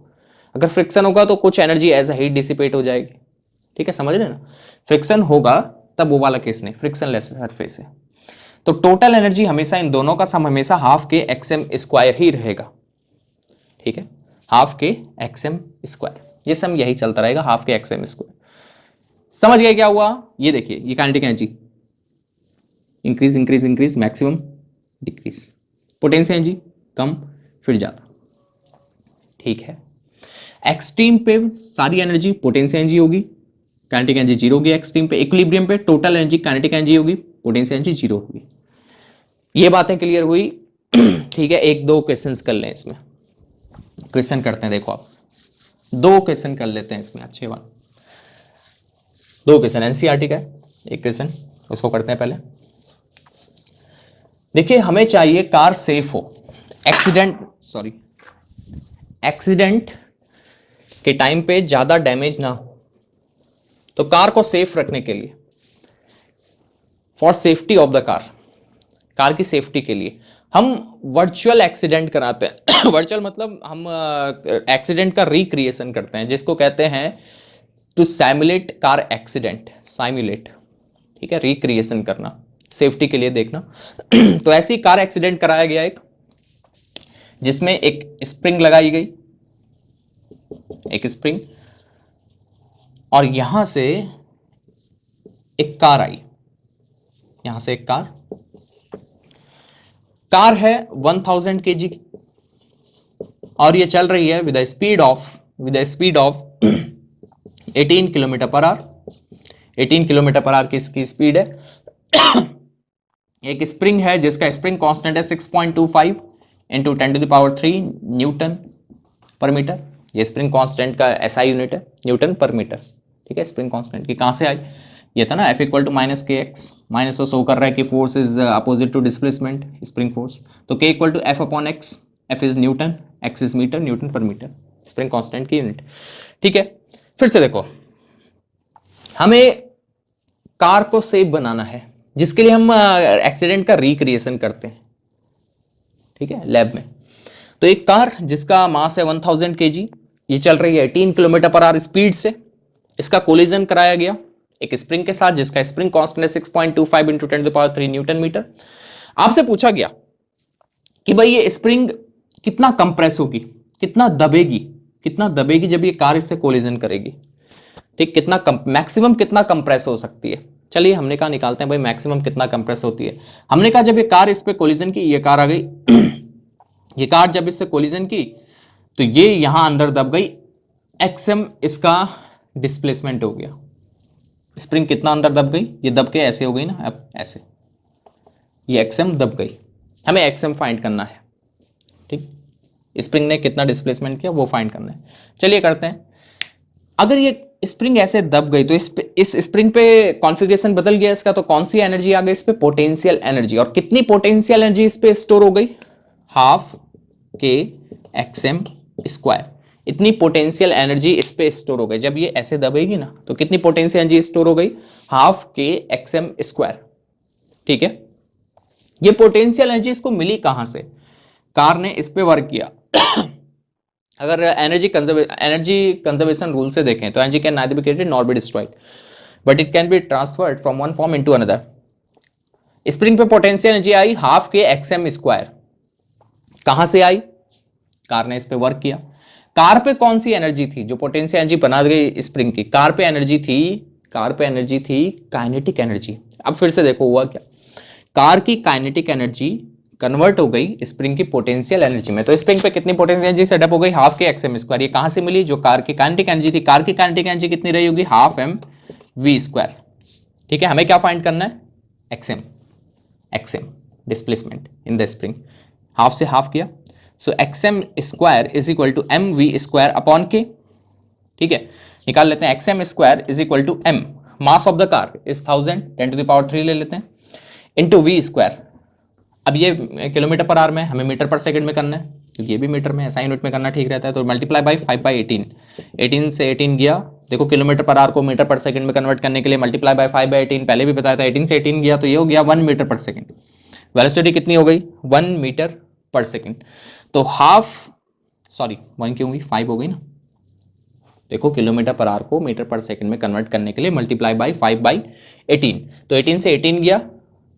अगर फ्रिक्शन होगा तो कुछ एनर्जी एज हीट डिसिपेट हो जाएगी, ठीक है, समझ रहे ना, फ्रिक्शन होगा तब वो वाला केस नहीं, फ्रिक्शन लेस सरफेस है, तो टोटल एनर्जी हमेशा, इन दोनों का सम हमेशा हाफ के एक्सएम स्क्वायर ही रहेगा, ठीक है, हाफ के एक्सएम स्क्वायर, ये सम यही चलता रहेगा, हाफ के एक्सएम स्क्वायर। समझ गए क्या हुआ, ये देखिए, ये kinetic energy increase, maximum decrease, potential energy कम फिर ज्यादा, ठीक है। एक्सट्रीम पे सारी एनर्जी पोटेंशियल एनर्जी होगी, काइनेटिक एनर्जी 0 होगी एक्सट्रीम पे, इक्विलिब्रियम पे टोटल एनर्जी काइनेटिक एनर्जी होगी, पोटेंशियल एनर्जी 0 होगी। ये बातें क्लियर हुई, ठीक है। एक दो क्वेश्चंस कर लें इसमें, क्वेश्चन करते हैं, देखो आप 2 क्वेश्चन कर लेते हैं इसमें, अच्छे बात, 2 क्वेश्चन एनसीईआरटी का है, एक क्वेश्चन उसको करते हैं पहले। देखिए हमें चाहिए कार सेफ हो, एक्सीडेंट के टाइम पे ज्यादा डैमेज ना हो। तो कार को सेफ रखने के लिए, for safety of the car की सेफ्टी के लिए हम वर्चुअल एक्सीडेंट कराते हैं। वर्चुअल मतलब हम एक्सीडेंट का रिक्रिएशन करते हैं, जिसको कहते हैं टू सैमुलेट कार एक्सीडेंट, साइमुलेट, ठीक है, रिक्रिएशन करना, सेफ्टी के लिए देखना। तो ऐसी कार एक्सीडेंट कराया गया एक, जिसमें एक स्प्रिंग लगाई गई, एक स्प्रिंग, और यहां से एक कार आई, यहां से एक कार है 1000 kg की, और ये चल रही है with speed of 18 kilometre per hour. 18 kilometre per hour की इसकी स्पीड है। एक स्प्रिंग है जिसका स्प्रिंग कांस्टेंट है 6.25 इंटू 10⁻³ न्यूटन पर मीटर। ये स्प्रिंग कांस्टेंट का एसआई यूनिट है, न्यूटन पर मीटर, ठीक है। स्प्रिंग कांस्टेंट की कहां से आई, ये था ना F equal to -kx, minus तो शो कर रहा है कि force is opposite to displacement, spring force, तो K equal to F upon x, F is newton, x is metre, newton पर मीटर, स्प्रिंग कांस्टेंट की यूनिट, ठीक है। फिर से देखो, हमें कार को सेफ बनाना है, जिसके लिए हम एक्सीडेंट का रिक्रिएशन करते हैं, ठीक है, लैब में। तो एक कार जिसका मास है 1000 kg, ये चल रही है 18 किलोमीटर पर आवर स्पीड से, इसका कोलिजन कराया गया एक स्प्रिंग के साथ जिसका स्प्रिंग कांस्टेंट है 6.25 इंटू 10⁻³ न्यूटन मीटर। आपसे पूछा गया कि भाई ये स्प्रिंग कितना कंप्रेस होगी, कितना दबेगी जब ये कार इससे कोलिजन करेगी, ठीक, कितना मैक्सिमम कितना कंप्रेस हो सकती है। चलिए हमने कहा निकालते हैं भाई मैक्सिमम कितना कंप्रेस होती है। हमने कहा जब ये कार इस पे कोलिजन की, ये कार आ गई, ये कार जब इससे कोलिजन की तो ये यहां अंदर दब गई, एक्सएम इसका डिस्प्लेसमेंट हो गया। स्प्रिंग कितना अंदर दब गई, ये दब के ऐसे हो गई ना, अब ऐसे, ये एक्सएम दब गई, हमें एक्सएम फाइंड करना है, ठीक, स्प्रिंग ने कितना डिस्प्लेसमेंट किया वो फाइंड करना है। चलिए करते हैं। अगर ये स्प्रिंग ऐसे दब गई तो इस स्प्रिंग पे कॉन्फ़िगरेशन बदल गया इसका, तो कौन सी एनर्जी आ गई इस पे, पोटेंशियल एनर्जी। और कितनी पोटेंशियल एनर्जी इस पे स्टोर हो गई, हाफ के एक्सएम स्क्वायर, इतनी पोटेंशियल एनर्जी इस पे स्टोर हो गई। जब ये ऐसे दबेगी ना तो कितनी पोटेंशियल एनर्जी स्टोर हो गई, हाफ के एक्सएम स्क्वायर, ठीक है। ये पोटेंशियल एनर्जी इसको मिली कहां से, कार ने इस पे वर्क किया। अगर एनर्जी कंजर्वेशन रूल से देखें तो energy can neither be created nor be destroyed, but it can be transferred from one form into another. Spring पे पोटेंशियल एनर्जी आई हाफ के एक्सएम स्क्वायर, कहां से आई, कार ने इस पे वर्क किया। कार पे कौन सी एनर्जी थी जो पोटेंशियल एनर्जी बना गई स्प्रिंग की, कार पे एनर्जी थी काइनेटिक एनर्जी। अब फिर से देखो हुआ क्या, कार की काइनेटिक एनर्जी कन्वर्ट हो गई स्प्रिंग की पोटेंशियल एनर्जी में। तो स्प्रिंग पे कितनी पोटेंशियल एनर्जी सेटअप हो गई, हाफ के एक्सएम स्क्वायर। ये कहां से मिली, जो कार की काइनेटिक एनर्जी थी, कार की काइनेटिक एनर्जी कितनी रही होगी, हाफ एम वी स्क्वायर, ठीक है। हमें क्या फाइंड करना है, x m displacement in the spring, half से हाफ किया, so x m square is equal to m we square upon k, ठीक है। निकाल लेते हैं, x m square is equal to m, mass of the car is 1000 10⁻³ ले लेते हैं, इंटू वी स्क्वायर। अब ये किलोमीटर पर आवर में, हमें मीटर पर सेकंड में करना है क्योंकि ये भी मीटर में, ऐसा यूनिट में करना ठीक रहता है। तो मल्टीप्लाई बाई 5/18, 18 से 18 गया, देखो किलोमीटर पर आवर को मीटर पर सेकंड में कन्वर्ट करने के लिए मल्टीप्लाई बाई 5/18, पहले भी बताया था। 18 से 18 गया तो ये हो गया 1 मीटर पर सेकंड, वेलोसिटी कितनी हो गई 1 मीटर पर सेकंड। तो 1 क्यों हुई, 5 हो गई ना। देखो किलोमीटर पर आवर को मीटर पर सेकंड में कन्वर्ट करने के लिए मल्टीप्लाई बाई 5/18, तो 18 से 18 गया,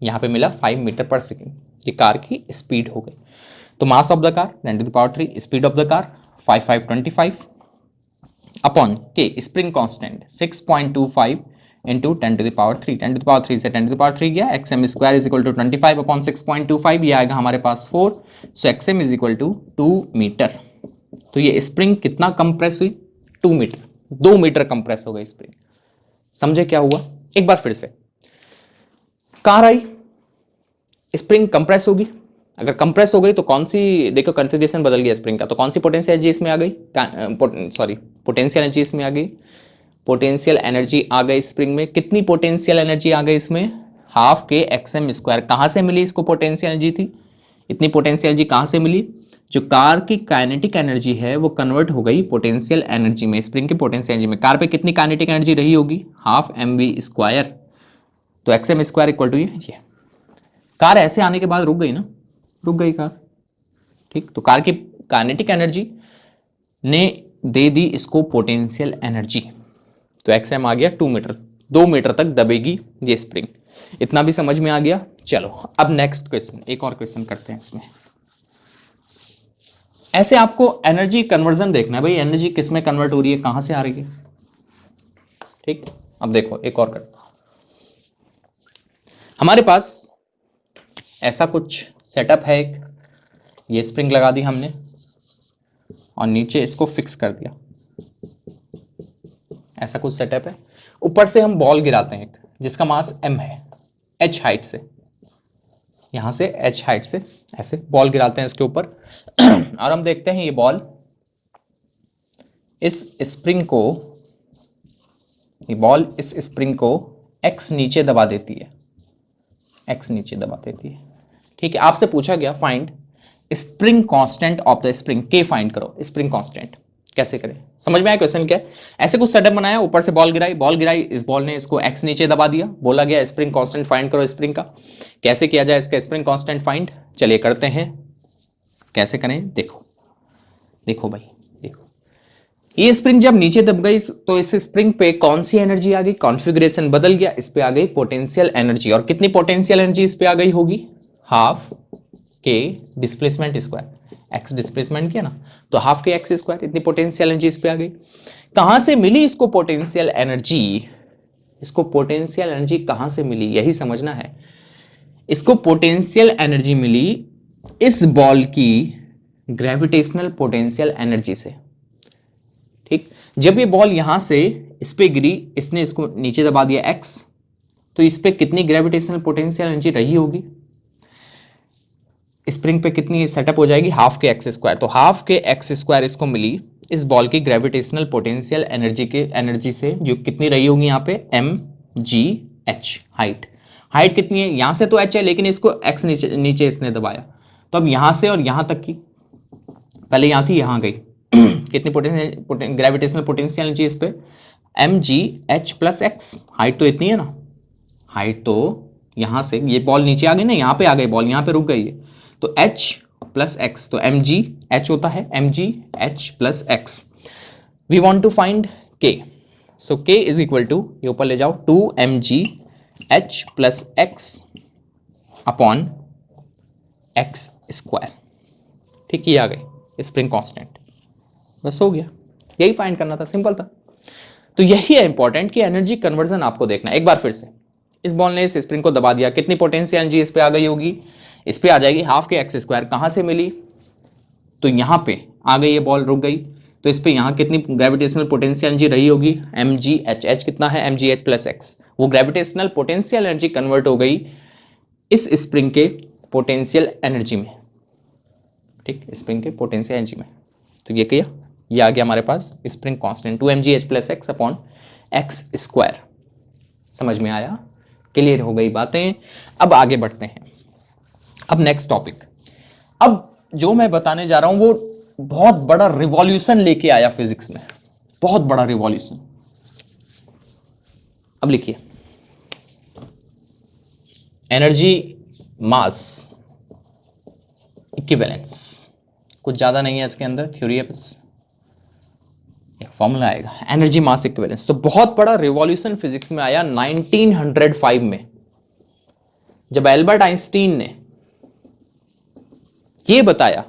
यहाँ पे मिला 5 मीटर पर सेकंड, ये कार की स्पीड हो गई। तो mass of the car 10⁻³, speed of the car 5525 upon k spring constant 6.25 into 10⁻³ 10⁻³ से 10⁻³ गया, x m square is equal to 25 upon 6.25, ये आएगा हमारे पास 4, so x m is equal to 2 metre. तो ये स्प्रिंग कितना कंप्रेस हुई, 2 मीटर, 2 मीटर कंप्रेस हो गई स्प्रिंग। समझे क्या हुआ, एक बार फिर से, कार आई, स्प्रिंग कंप्रेस होगी, अगर कंप्रेस हो गई तो कौन सी, देखो कॉन्फ़िगरेशन बदल गया स्प्रिंग का, तो कौन सी पोटेंशियल एनर्जी इसमें आ गई, पोटेंशियल एनर्जी इसमें आ गई, पोटेंशियल एनर्जी आ गई स्प्रिंग में। कितनी पोटेंशियल एनर्जी आ गई इसमें, हाफ के एक्सएम स्क्वायर। कहां से मिली इसको पोटेंशियल एनर्जी थी, इतनी पोटेंशियल एनर्जी कहां से मिली, जो कार की काइनेटिक एनर्जी है वो कन्वर्ट हो गई पोटेंशियल एनर्जी में, स्प्रिंग की पोटेंशियल एनर्जी में। कार पे कितनी काइनेटिक एनर्जी रही होगी, हाफ एम वी स्क्वायर, तो एक्सएम स्क्वायर इक्वल टू ये। कार ऐसे आने के बाद रुक गई ना, रुक गई कार, ठीक। तो कार की काइनेटिक एनर्जी ने दे दी इसको पोटेंशियल एनर्जी, तो एक्सएम आ गया 2 मीटर, 2 मीटर तक दबेगी ये स्प्रिंग। इतना भी समझ में आ गया। चलो अब नेक्स्ट क्वेश्चन, एक और क्वेश्चन करते हैं इसमें। ऐसे आपको एनर्जी कन्वर्जन देखना है भाई, एनर्जी किस में कन्वर्ट हो रही है, कहां से आ रही है, ठीक। अब देखो एक और करता हूं। हमारे पास ऐसा कुछ सेटअप है, एक ये स्प्रिंग लगा दी हमने और नीचे इसको फिक्स कर दिया, ऐसा कुछ सेटअप है। ऊपर से हम बॉल गिराते हैं जिसका मास m है, h हाइट से, यहां से h हाइट से ऐसे बॉल गिराते हैं इसके ऊपर और हम देखते हैं ये बॉल इस स्प्रिंग को, ये बॉल इस स्प्रिंग को x नीचे दबा देती है, x नीचे दबा देती है, ठीक है। आपसे पूछा गया find spring constant of the spring, के फाइंड करो स्प्रिंग कांस्टेंट। कैसे करें, समझ में आया क्वेश्चन क्या है। ऐसे कुछ सेटअप बनाया, ऊपर से बॉल गिराई, इस बॉल ने इसको x नीचे दबा दिया, बोला गया स्प्रिंग कांस्टेंट फाइंड करो स्प्रिंग का। कैसे किया जाए इसका स्प्रिंग कांस्टेंट फाइंड, चलिए करते हैं। कैसे करें, देखो देखो भाई देखो, ये स्प्रिंग जब नीचे दब गई तो इस स्प्रिंग पे कौन सी एनर्जी आ गई, कॉन्फ़िगरेशन बदल गया, इस पे आ गई पोटेंशियल एनर्जी। और कितनी पोटेंशियल एनर्जी इस पे आ गई होगी, हाफ के डिस्प्लेसमेंट स्क्वायर, एक्स डिस्प्लेसमेंट किया ना, तो हाफ के एक्स स्क्वायर, इतनी पोटेंशियल एनर्जी इस पे आ गई। कहां से मिली इसको पोटेंशियल एनर्जी, इसको पोटेंशियल एनर्जी कहां से मिली, यही समझना है। इसको पोटेंशियल एनर्जी मिली इस बॉल की ग्रेविटेशनल पोटेंशियल एनर्जी से, ठीक। जब ये बॉल यहां से इस पे गिरी, इसने इसको नीचे दबा दिया x, तो इस पे कितनी ग्रेविटेशनल पोटेंशियल एनर्जी रही होगी, स्प्रिंग पे कितनी सेटअप हो जाएगी, हाफ के एक्स स्क्वायर। तो हाफ के एक्स स्क्वायर इसको मिली इस बॉल की ग्रेविटेशनल पोटेंशियल एनर्जी के एनर्जी से, जो कितनी रही होगी यहाँ पे mgh, हाइट कितनी है, यहां से तो h है लेकिन इसको x नीचे इसने दबाया, तो अब यहां से और यहां तक की, पहले यहां थी यहां गई कितनी ग्रेविटेशनल पोटेंशियल एनर्जी इस पे mgh प्लस x, हाइट तो इतनी है ना, हाइट तो यहां से ये बॉल नीचे आ गई ना, यहां पे आ गई बॉल, यहां पे रुक गई है, तो h प्लस एक्स, तो mg h होता है mgh plus x। We want to find k, so k is equal to, ये ऊपर ले जाओ, 2mgh plus x upon x square, ठीक। ये आ गई स्प्रिंग कांस्टेंट, बस हो गया, यही फाइंड करना था, सिंपल था। तो यही है इंपॉर्टेंट कि एनर्जी कन्वर्जन आपको देखना। एक बार फिर से, इस बॉल ने इस स्प्रिंग को दबा दिया, कितनी पोटेंशियल एनर्जी इस पे आ गई होगी, इस पे आ जाएगी हाफ के एक्स स्क्वायर। कहां से मिली, तो यहां पे आ गई, ये बॉल रुक गई, तो इस पे यहां कितनी ग्रेविटेशनल पोटेंशियल एनर्जी रही होगी, mgh, h कितना है mgh प्लस x, वो ग्रेविटेशनल पोटेंशियल एनर्जी कन्वर्ट हो गई इस स्प्रिंग के पोटेंशियल एनर्जी में, ठीक, स्प्रिंग के पोटेंशियल एनर्जी में। तो ये किया, ये आ गया हमारे पास spring constant 2mgh plus x upon x square. समझ में आया, क्लियर हो गई बातें। अब आगे बढ़ते हैं, अब नेक्स्ट टॉपिक। अब जो मैं बताने जा रहा हूं वो बहुत बड़ा रिवॉल्यूशन लेके आया फिजिक्स में, बहुत बड़ा रिवॉल्यूशन। अब लिखिए, एनर्जी मास इक्विवेलेंस, कुछ ज्यादा नहीं है इसके अंदर, थ्योरी है बस, एक फॉर्मूला आएगा, एनर्जी मास इक्विवेलेंस। तो बहुत बड़ा रिवॉल्यूशन फिजिक्स में आया 1905 में, जब एल्बर्ट आइंस्टीन ने यह बताया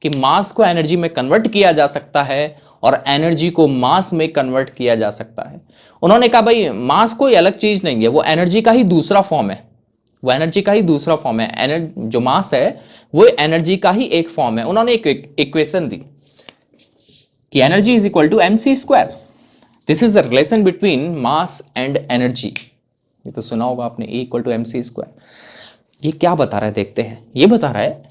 कि मास को एनर्जी में कन्वर्ट किया जा सकता है और एनर्जी को मास में कन्वर्ट किया जा सकता है। उन्होंने कहा भाई मास कोई अलग चीज नहीं है, वो एनर्जी का ही दूसरा फॉर्म है, वो एनर्जी का ही दूसरा फॉर्म है। एनर्जी जो मास है वो एनर्जी का ही एक फॉर्म है। उन्होंने एक इक्वेशन दी कि energy is equal to mc square, this is the relation between mass and energy. ये तो सुना होगा आपने, E equal to mc square. ये क्या बता रहा है, देखते हैं। ये बता रहा है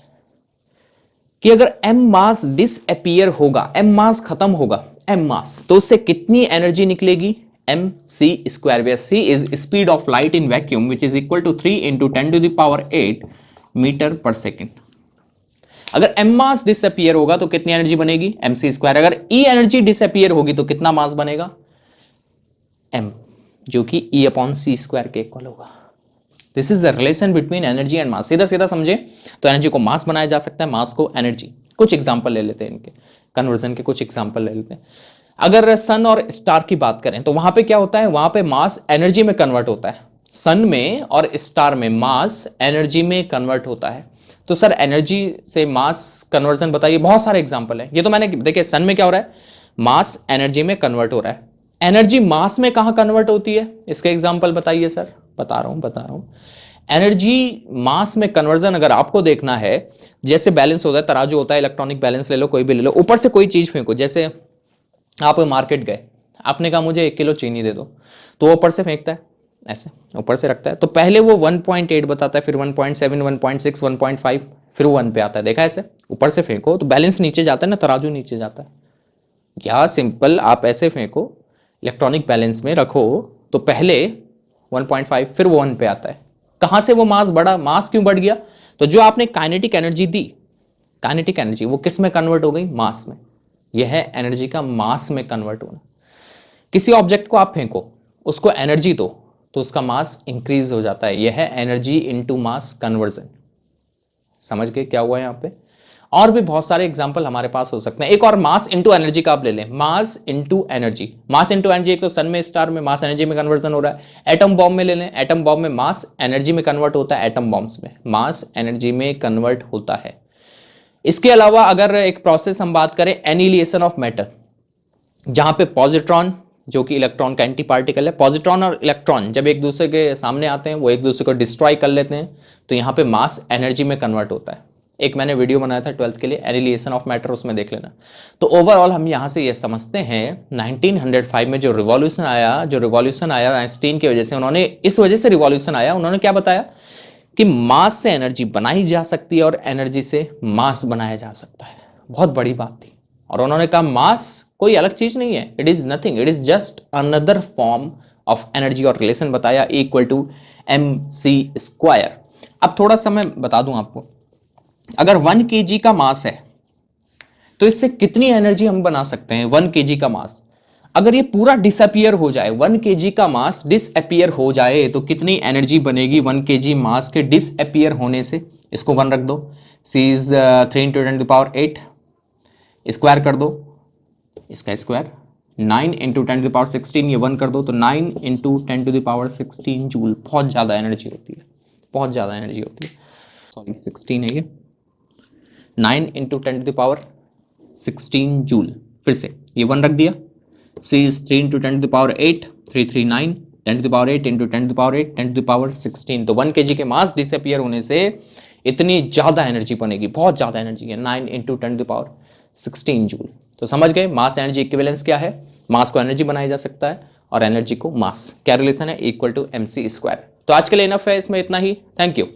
कि अगर m मास डिसअपीयर होगा, m मास खत्म होगा, m मास, तो उससे कितनी एनर्जी निकलेगी, m c square, where c is speed of light in vacuum which is equal to 3 into 10⁸ metre पर सेकेंड। अगर एम मास डिसअपियर होगा तो कितनी एनर्जी बनेगी, एम सी स्क्वायर। अगर ई एनर्जी डिसअपियर होगी तो कितना मास बनेगा, एम, जो कि ई अपॉन सी स्क्वायर के इक्वल होगा। This is the relation between energy and mass. सीधा सीधा समझे तो एनर्जी को मास बनाया जा सकता है, मास को एनर्जी। कुछ एग्जांपल ले लेते हैं इनके, कन्वर्जन के कुछ एग्जांपल ले लेते हैं। अगर सन और स्टार की बात करें तो वहां पे क्या होता है, वहां पे मास एनर्जी में कन्वर्ट होता है। सन में और स्टार में मास एनर्जी में कन्वर्ट होता है। तो सर एनर्जी से मास कन्वर्जन बताइए, बहुत सारे एग्जांपल है। ये तो मैंने देखिए, सन में क्या हो रहा है, मास एनर्जी में कन्वर्ट हो रहा है। एनर्जी मास में कहां कन्वर्ट होती है, इसका एग्जांपल बताइए सर। बता रहा हूं। एनर्जी मास में कन्वर्जन अगर आपको देखना है, जैसे बैलेंस होता है, तराजू होता है, इलेक्ट्रॉनिक बैलेंस ले लो, कोई भी ले लो, ऊपर से कोई चीज फेंको। जैसे आप मार्केट गए, आपने कहा मुझे 1 किलो चीनी दे दो, तो वो ऊपर से फेंकता है, ऐसे ऊपर से रखता है। तो पहले वो 1.8 बताता है, फिर 1.7, 1.6, 1.5, फिर वो 1 पे आता है। देखा ऐसे ऊपर से फेंको तो बैलेंस नीचे जाता है ना, तराजू नीचे जाता है। या सिंपल आप ऐसे फेंको, इलेक्ट्रॉनिक बैलेंस में रखो, तो पहले 1.5 फिर वो 1 पे आता है। कहां से वो मास बढ़ा, मास क्यों बढ़ गया, तो जो आपने काइनेटिक एनर्जी दी, काइनेटिक एनर्जी वो किस में कन्वर्ट हो गई, मास में। यह है एनर्जी का मास में कन्वर्ट होना। किसी ऑब्जेक्ट को आप फेंको, उसको एनर्जी दो, तो उसका मास इंक्रीज हो जाता है। यह है एनर्जी इनटू मास कन्वर्जन। समझ गए क्या हुआ यहां पे। और भी बहुत सारे एग्जांपल हमारे पास हो सकते हैं। एक और मास इंटू एनर्जी का आप ले लें, mass into energy. Mass into energy, एक तो सन में, स्टार में मास एनर्जी में कन्वर्जन हो रहा है। एटम बॉम्ब में ले लें, एटम बॉम्ब में मास एनर्जी में कन्वर्ट होता है, एटम बॉम्ब्स में मास एनर्जी में कन्वर्ट होता है। इसके अलावा अगर एक प्रोसेस हम बात करें, एनिहिलेशन ऑफ मैटर, जहां पे पॉजिट्रॉन जो कि इलेक्ट्रॉन का एंटी पार्टिकल है, पॉजिट्रॉन और इलेक्ट्रॉन जब एक दूसरे के सामने आते हैं, वो एक दूसरे को डिस्ट्रॉय कर लेते हैं, तो यहाँ पे मास एनर्जी में कन्वर्ट होता है। एक मैंने वीडियो बनाया था 12th के लिए, एनिहिलेशन ऑफ मैटर, उसमें देख लेना। तो ओवरऑल हम यहाँ से ये समझते हैं 1905 में जो रिवॉल्यूशन आया आइंस्टीन की वजह से, उन्होंने इस वजह से रिवॉल्यूशन आया, उन्होंने क्या बताया कि मास से एनर्जी बनाई जा सकती है और एनर्जी से मास बनाया जा सकता है। बहुत बड़ी बात थी। और उन्होंने कहा मास कोई अलग चीज नहीं है, it is nothing, it is just another form of energy. और रिलेशन बताया इक्वल टू mc²। अब थोड़ा सा मैं बता दूं आपको, अगर 1 kg का मास है तो इससे कितनी एनर्जी हम बना सकते हैं। 1 kg का मास अगर ये पूरा डिसअपियर हो जाए, 1 kg का मास डिसअपियर हो जाए तो कितनी एनर्जी बनेगी 1 kg मास के डिसअपियर होने से। इसको 1 रख दो, c इज 3 × 10⁸, स्क्वायर कर दो, इसका स्क्वायर 9 × 10⁻16, ये 1 कर दो तो 9 × 10⁻16 जूल। बहुत ज़्यादा एनर्जी होती है, बहुत ज़्यादा एनर्जी होती है। सॉरी 16 है ये, 9 × 10⁻16 जूल। फिर से ये 1 रख दिया, c इज 3 × 10⁸, 339, 10⁸ × 10⁸, 10⁻16। तो 1 kg के मास डिसअपियर होने से इतनी ज़्यादा एनर्जी बनेगी, बहुत ज़्यादा एनर्जी है, 9 × 10⁻16 जूल। तो समझ गए मास एनर्जी इक्विवेलेंस क्या है। मास को एनर्जी बनाया जा सकता है और एनर्जी को मास। क्या रिलेशन है, इक्वल टू mc²। तो आज के लिए इनफ है, इसमें इतना ही। Thank you.